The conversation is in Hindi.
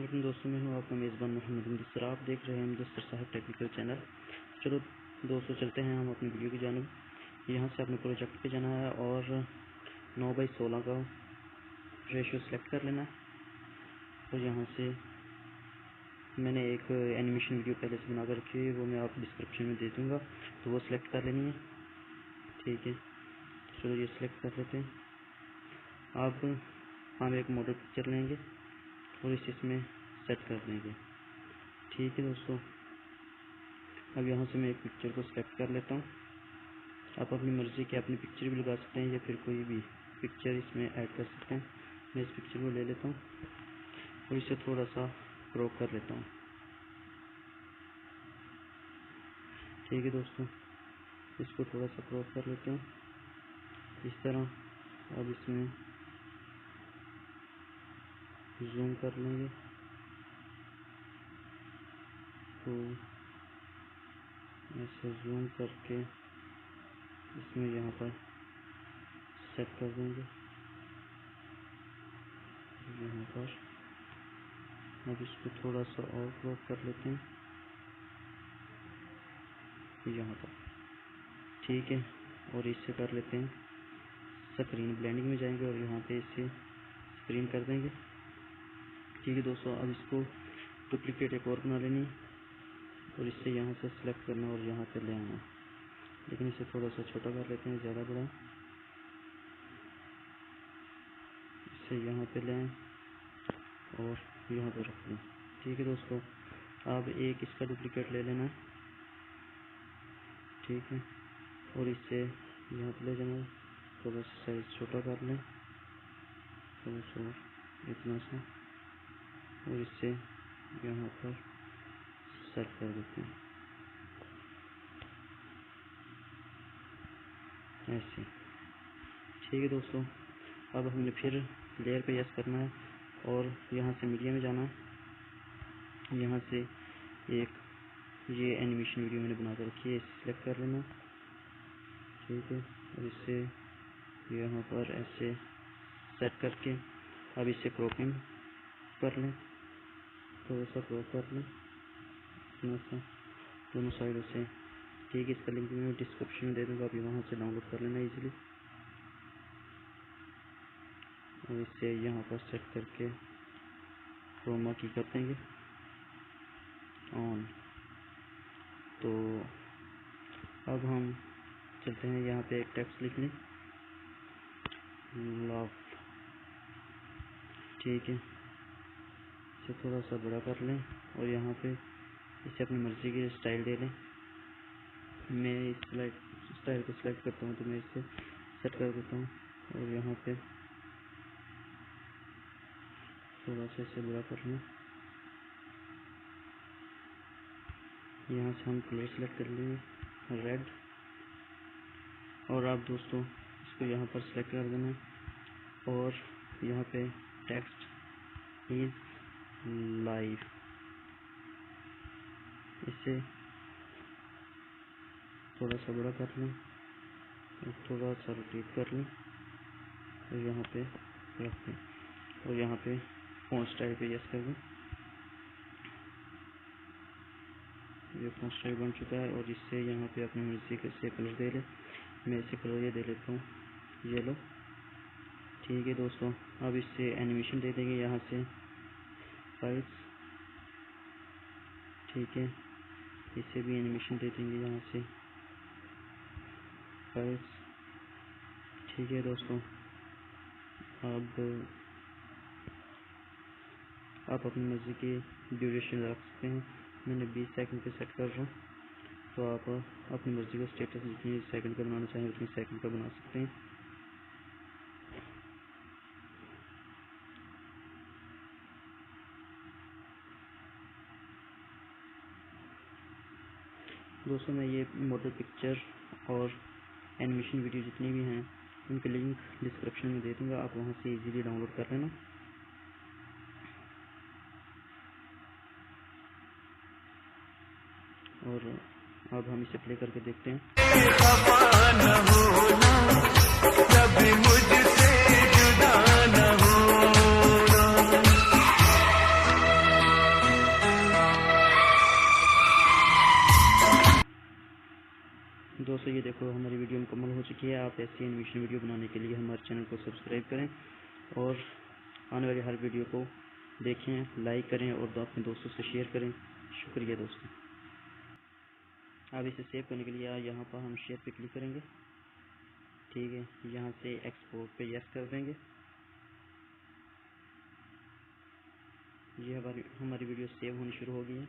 अस्सलाम दोस्तों, मैं हूं आपका मेज़बान मोहम्मद मुदस्सर। आप देख रहे हैं मुदस्सर टेक्निकल चैनल। चलो दोस्तों, चलते हैं हम अपनी वीडियो की जानिब। यहाँ से अपने प्रोजेक्ट पे जाना है और 9:16 का रेशियो सेलेक्ट कर लेना है। और यहाँ से मैंने एक एनिमेशन वीडियो पहले से बना कर रखी है, वो मैं आपको डिस्क्रिप्शन में दे दूँगा, तो वो सिलेक्ट कर लेनी है। ठीक है, चलो ये सिलेक्ट कर लेते हैं। अब हम एक मॉडल पिक्चर लेंगे और इसे इसमें सेट कर देंगे। ठीक है दोस्तों, अब यहाँ से मैं एक पिक्चर को सिलेक्ट कर लेता हूँ। आप अपनी मर्ज़ी की अपनी पिक्चर भी लगा सकते हैं या फिर कोई भी पिक्चर इसमें ऐड कर सकते हैं। मैं इस पिक्चर को ले लेता हूँ और इसे थोड़ा सा क्रॉप कर लेता हूँ। ठीक है दोस्तों, इसको थोड़ा सा क्रॉप कर लेते हैं इस तरह। अब इसमें जूम कर लेंगे तो ऐसे जूम करके इसमें यहाँ पर सेट कर देंगे यहाँ पर। अब इसको थोड़ा सा और क्रॉप कर लेते हैं यहाँ पर। ठीक है, और इससे कर लेते हैं स्क्रीन ब्लेंडिंग में जाएंगे और यहाँ पे इसे स्क्रीन कर देंगे। ठीक है दोस्तों, अब इसको डुप्लीकेट एक और बना लेनी और इससे यहाँ से सिलेक्ट करना और यहाँ पे ले आना, लेकिन इसे थोड़ा सा छोटा कर लेते हैं, ज़्यादा बड़ा। इसे यहाँ पे ले आएँ और यहाँ पे रख दें। ठीक है दोस्तों, अब एक इसका डुप्लीकेट ले लेना है। ठीक है, और इससे यहाँ पे ले जाना है, थोड़ा सा साइज छोटा कर लें, थोड़ा सा इतना सा, और इससे यहाँ पर सेट कर देते हैं ऐसे। ठीक है दोस्तों, अब हमने फिर लेयर पे यस करना है और यहाँ से मीडिया में जाना है। यहाँ से एक ये एनिमेशन वीडियो मैंने बना कर रखी है, इसे सिलेक्ट कर लेना। ठीक है, और इसे यहाँ पर ऐसे सेट करके अब इसे क्रॉपिंग कर लें, थोड़ा सा क्रॉप कर लें इतना सा दोनों साइडों से। ठीक है, इसका लिंक मैं डिस्क्रिप्शन में दे दूँगा, आप वहाँ से डाउनलोड कर लेना इजीली। और इसे यहाँ पर सेट करके क्रोमा की कर देंगे ऑन। तो अब हम चलते हैं, यहाँ पे एक टेक्स्ट लिख लें, लव। ठीक है, इसे थोड़ा सा बड़ा कर लें और यहाँ पे इसे अपनी मर्ज़ी की स्टाइल दे लें। मैं इस स्टाइल को सिलेक्ट करता हूँ तो मैं इसे सेट कर देता हूँ और यहाँ पे थोड़ा सा इसे बड़ा कर लें। यहाँ से हम कलर सेलेक्ट कर लेंगे रेड, और आप दोस्तों इसको यहाँ पर सेलेक्ट कर देना और यहाँ पे टेक्स्ट इज लाइव, इसे थोड़ा सा बड़ा कर लें और थोड़ा सा रोटेट कर लें और यहाँ पे रख दें और यहाँ पे फ़ॉन्ट स्टाइल पे यस कर दें। ये फ़ॉन्ट स्टाइल बन चुका है और इससे यहाँ पे अपनी मर्ज़ी से कलर दे लें। मैं इसे कलर ये दे लेता हूँ येलो। ठीक है दोस्तों, अब इससे एनिमेशन दे देंगे यहाँ से फाइल्स। ठीक है, इसे भी एनिमेशन दे देंगे यहाँ से फाइल्स। ठीक है दोस्तों, अब आप अपनी मर्ज़ी की ड्यूरेशन रख सकते हैं। मैंने 20 सेकंड पे सेट कर रहा हूँ, तो आप अपनी मर्ज़ी का स्टेटस जितनी सेकंड का बनाना चाहें उतनी सेकंड का बना सकते हैं। दोस्तों, मैं ये मॉडल पिक्चर और एनिमेशन वीडियो जितनी भी हैं उनके लिंक डिस्क्रिप्शन में दे दूँगा, आप वहाँ से इजीली डाउनलोड कर लेना। और अब हम इसे प्ले करके देखते हैं। ये देखो हमारी वीडियो मुकम्मल हो चुकी है। आप ऐसी एनिमेशन वीडियो बनाने के लिए हमारे चैनल को सब्सक्राइब करें और आने वाली हर वीडियो को देखें, लाइक करें और अपने दोस्तों से शेयर करें। शुक्रिया दोस्तों। अब इसे सेव करने के लिए यहाँ पर हम शेयर पे क्लिक करेंगे, ठीक है। यहाँ से एक्सपोर्ट पे यस कर देंगे। ये हमारी वीडियो सेव होनी शुरू हो गई है।